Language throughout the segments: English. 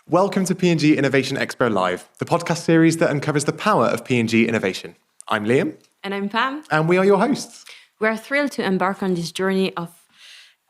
Welcome to P&G Innovation Expo Live, the podcast series that uncovers the power of P&G innovation. I'm Liam. And I'm Pam. And we are your hosts. We are thrilled to embark on this journey of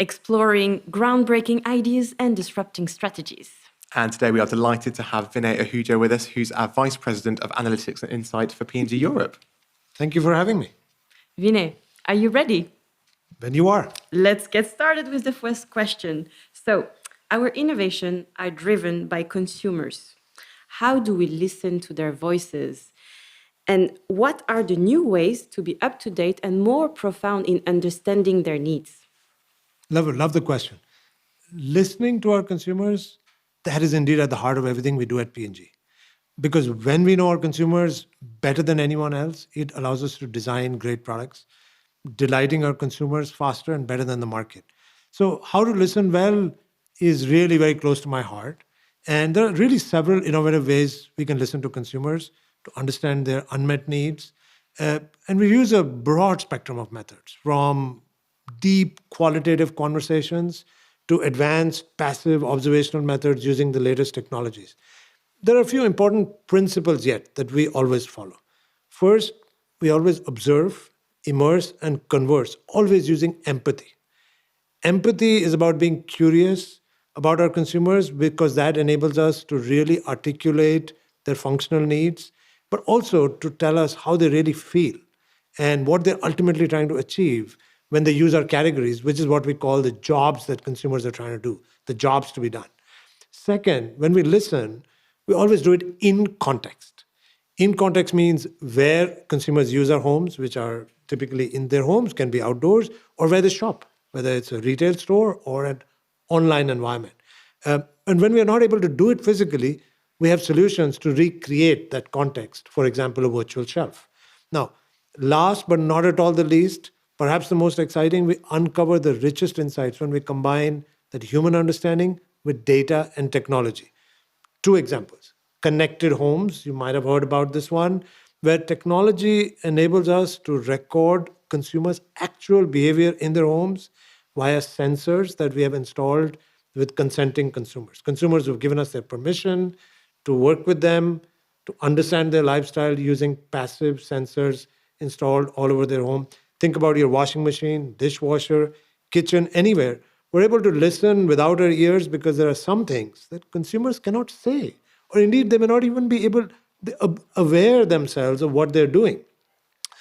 exploring groundbreaking ideas and disrupting strategies. And today we are delighted to have Vinay Ahuja with us, who's our Vice President of Analytics and Insight for P&G Europe. Thank you for having me. Vinay, are you ready? When you are. Let's get started with the first question. So, our innovation are driven by consumers. How do we listen to their voices? And what are the new ways to be up to date and more profound in understanding their needs? Love the question. Listening to our consumers, that is indeed at the heart of everything we do at P&G. Because when we know our consumers better than anyone else, it allows us to design great products, delighting our consumers faster and better than the market. So how to listen well is really very close to my heart. And there are really several innovative ways we can listen to consumers to understand their unmet needs. And we use a broad spectrum of methods, from deep qualitative conversations to advanced passive observational methods using the latest technologies. There are a few important principles yet that we always follow. First, we always observe, immerse, and converse, always using empathy. Empathy is about being curious about our consumers because that enables us to really articulate their functional needs, but also to tell us how they really feel and what they're ultimately trying to achieve when they use our categories, which is what we call the jobs that consumers are trying to do, the jobs to be done. Second, when we listen, we always do it in context. In context means where consumers use our homes, which are typically in their homes, can be outdoors, or where they shop, whether it's a retail store or an online environment. And when we are not able to do it physically, we have solutions to recreate that context, for example, a virtual shelf. Now, last but not at all the least, perhaps the most exciting, we uncover the richest insights when we combine that human understanding with data and technology. Two examples. Connected homes, you might have heard about this one, where technology enables us to record consumers' actual behavior in their homes via sensors that we have installed with consenting consumers. Consumers who have given us their permission to work with them, to understand their lifestyle using passive sensors installed all over their home. Think about your washing machine, dishwasher, kitchen, anywhere. We're able to listen without our ears because there are some things that consumers cannot say, or indeed they may not even be able aware themselves of what they're doing.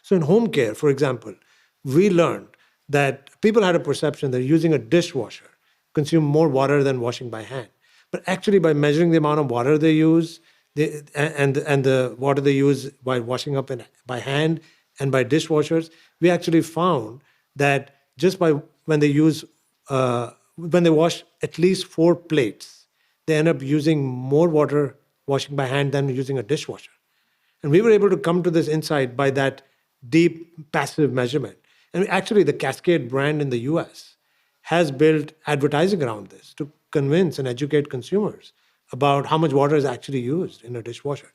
So in home care, for example, we learned that people had a perception that using a dishwasher consume more water than washing by hand. But actually, by measuring the amount of water they use and the water they use by washing up by hand and by dishwashers, we actually found that just by when they wash at least 4 plates, they end up using more water washing by hand than using a dishwasher. And we were able to come to this insight by that deep passive measurement. And actually, the Cascade brand in the US has built advertising around this to convince and educate consumers about how much water is actually used in a dishwasher.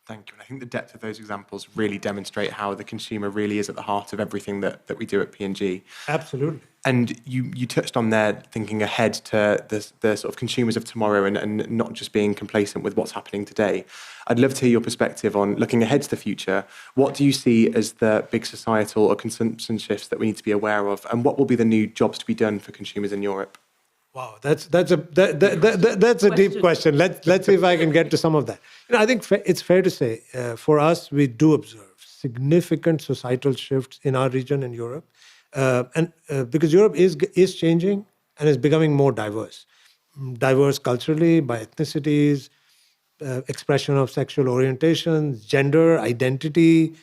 Thank you. And I think the depth of those examples really demonstrate how the consumer really is at the heart of everything that we do at P&G. Absolutely. And you touched on there thinking ahead to the sort of consumers of tomorrow and not just being complacent with what's happening today. I'd love to hear your perspective on looking ahead to the future. What do you see as the big societal or consumption shifts that we need to be aware of? And what will be the new jobs to be done for consumers in Europe? Wow, that's a deep question. Let's see if I can get to some of that. I think it's fair to say, for us, we do observe significant societal shifts in our region in Europe. Because Europe is changing and is becoming more diverse culturally, by ethnicities, expression of sexual orientations, gender, identity,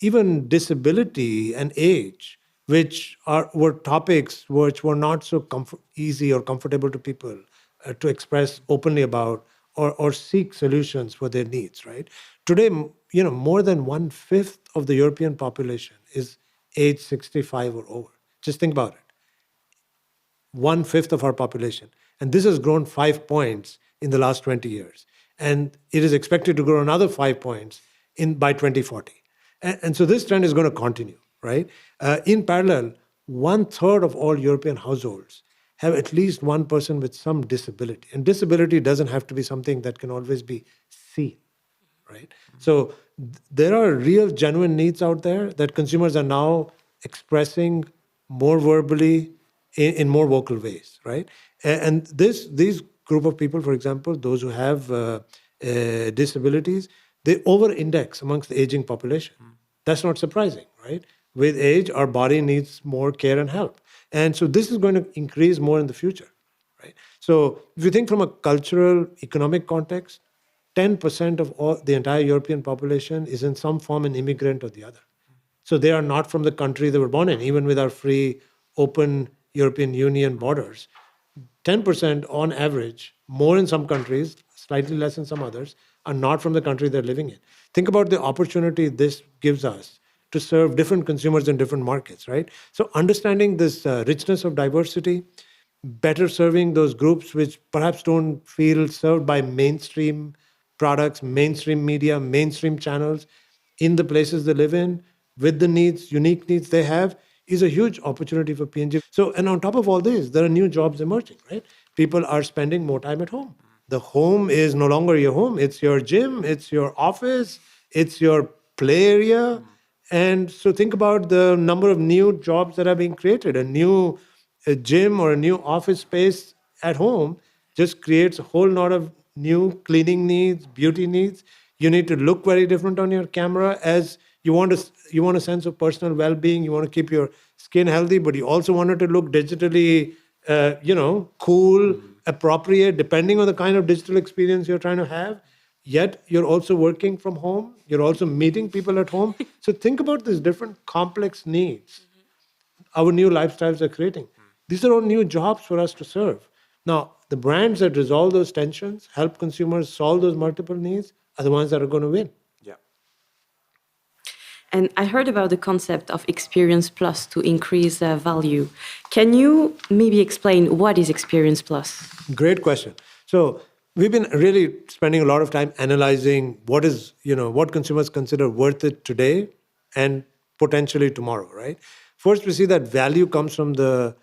even disability and age, which were topics which were not so easy or comfortable to people to express openly about or seek solutions for their needs. Right today, more than 1/5 of the European population is age 65 or over. Just think about it. 1/5 of our population. And this has grown 5 points in the last 20 years. And it is expected to grow another 5 points by 2040. And so this trend is going to continue, right? In parallel, 1/3 of all European households have at least one person with some disability. And disability doesn't have to be something that can always be seen, right? So there are real, genuine needs out there that consumers are now expressing more verbally in more vocal ways, right? And these group of people, for example, those who have disabilities, they over-index amongst the aging population. That's not surprising, right? With age, our body needs more care and help. And so this is going to increase more in the future, right? So if you think from a cultural, economic context, 10% of all the entire European population is in some form an immigrant or the other. So they are not from the country they were born in, even with our free, open European Union borders. 10% on average, more in some countries, slightly less in some others, are not from the country they're living in. Think about the opportunity this gives us to serve different consumers in different markets, right? So understanding this richness of diversity, better serving those groups which perhaps don't feel served by mainstream products, mainstream media, mainstream channels in the places they live in, with the needs, unique needs they have, is a huge opportunity for P&G. So, and on top of all this, there are new jobs emerging, right? People are spending more time at home. The home is no longer your home. It's your gym, it's your office, it's your play area. And so think about the number of new jobs that are being created. A gym or a new office space at home just creates a whole lot of new cleaning needs, beauty needs. You need to look very different on your camera as you want a sense of personal well-being. You want to keep your skin healthy, but you also want it to look digitally, cool, appropriate, depending on the kind of digital experience you're trying to have. Yet you're also working from home. You're also meeting people at home. So think about these different complex needs our new lifestyles are creating. These are all new jobs for us to serve. Now, the brands that resolve those tensions, help consumers solve those multiple needs, are the ones that are going to win. Yeah. And I heard about the concept of Experience Plus to increase value. Can you maybe explain what is Experience Plus? Great question. So we've been really spending a lot of time analyzing what consumers consider worth it today and potentially tomorrow, right? First, we see that value comes from the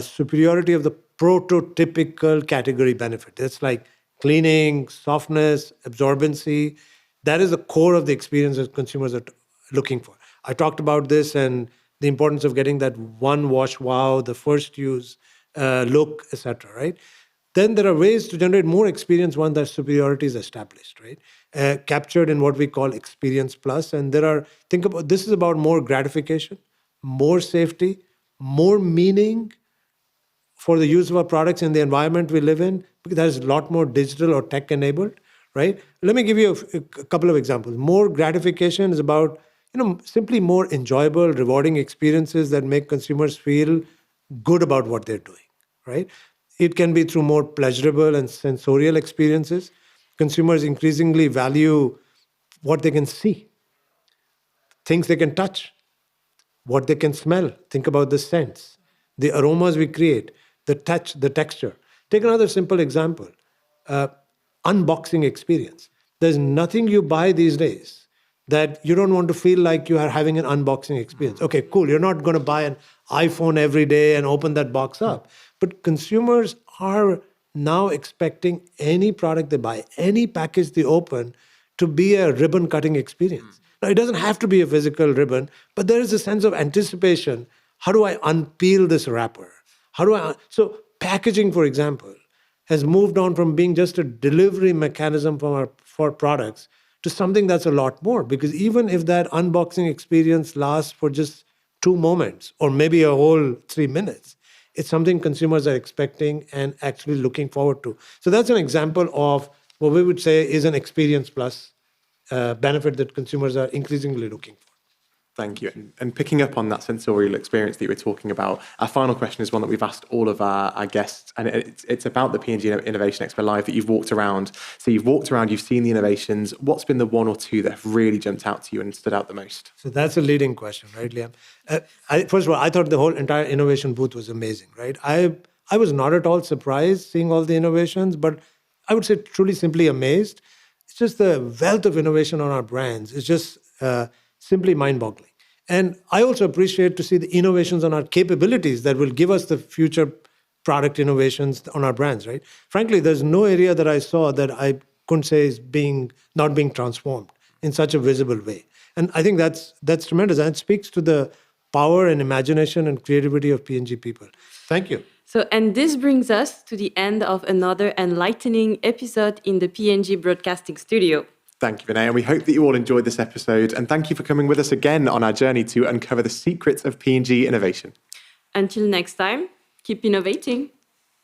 superiority of the prototypical category benefit. It's like cleaning, softness, absorbency. That is the core of the experience that consumers are looking for. I talked about this and the importance of getting that one wash wow, the first use look, etc., right? Then there are ways to generate more experience once that superiority is established, right? Captured in what we call Experience Plus. And this is about more gratification, more safety, more meaning for the use of our products in the environment we live in, because that is a lot more digital or tech enabled, right? Let me give you a couple of examples. More gratification is about, simply more enjoyable, rewarding experiences that make consumers feel good about what they're doing, right? It can be through more pleasurable and sensorial experiences. Consumers increasingly value what they can see, things they can touch, what they can smell. Think about the scents, the aromas we create, the touch, the texture. Take another simple example, unboxing experience. There's nothing you buy these days that you don't want to feel like you are having an unboxing experience. Okay, cool. You're not going to buy an iPhone every day and open that box up. But consumers are now expecting any product they buy, any package they open, to be a ribbon cutting experience. Now, it doesn't have to be a physical ribbon, but there is a sense of anticipation. How do I unpeel this wrapper? So packaging, for example, has moved on from being just a delivery mechanism for products to something that's a lot more. Because even if that unboxing experience lasts for just 2 moments or maybe a whole 3 minutes, it's something consumers are expecting and actually looking forward to. So that's an example of what we would say is an Experience Plus benefit that consumers are increasingly looking for. Thank you. And picking up on that sensorial experience that you were talking about, our final question is one that we've asked all of our guests, and it's about the P&G Innovation Expo Live that you've walked around. So you've walked around, you've seen the innovations. What's been the one or two that have really jumped out to you and stood out the most? So that's a leading question, right, Liam? First of all, I thought the whole entire innovation booth was amazing, right? I was not at all surprised seeing all the innovations, but I would say truly simply amazed. It's just the wealth of innovation on our brands. It's just simply mind-boggling. And I also appreciate to see the innovations on our capabilities that will give us the future product innovations on our brands, right? Frankly, there's no area that I saw that I couldn't say is not being transformed in such a visible way. And I think that's tremendous. And it speaks to the power and imagination and creativity of P&G people. Thank you. So, and this brings us to the end of another enlightening episode in the P&G Broadcasting Studio. Thank you, Vinay, and we hope that you all enjoyed this episode. And thank you for coming with us again on our journey to uncover the secrets of P&G innovation. Until next time, keep innovating.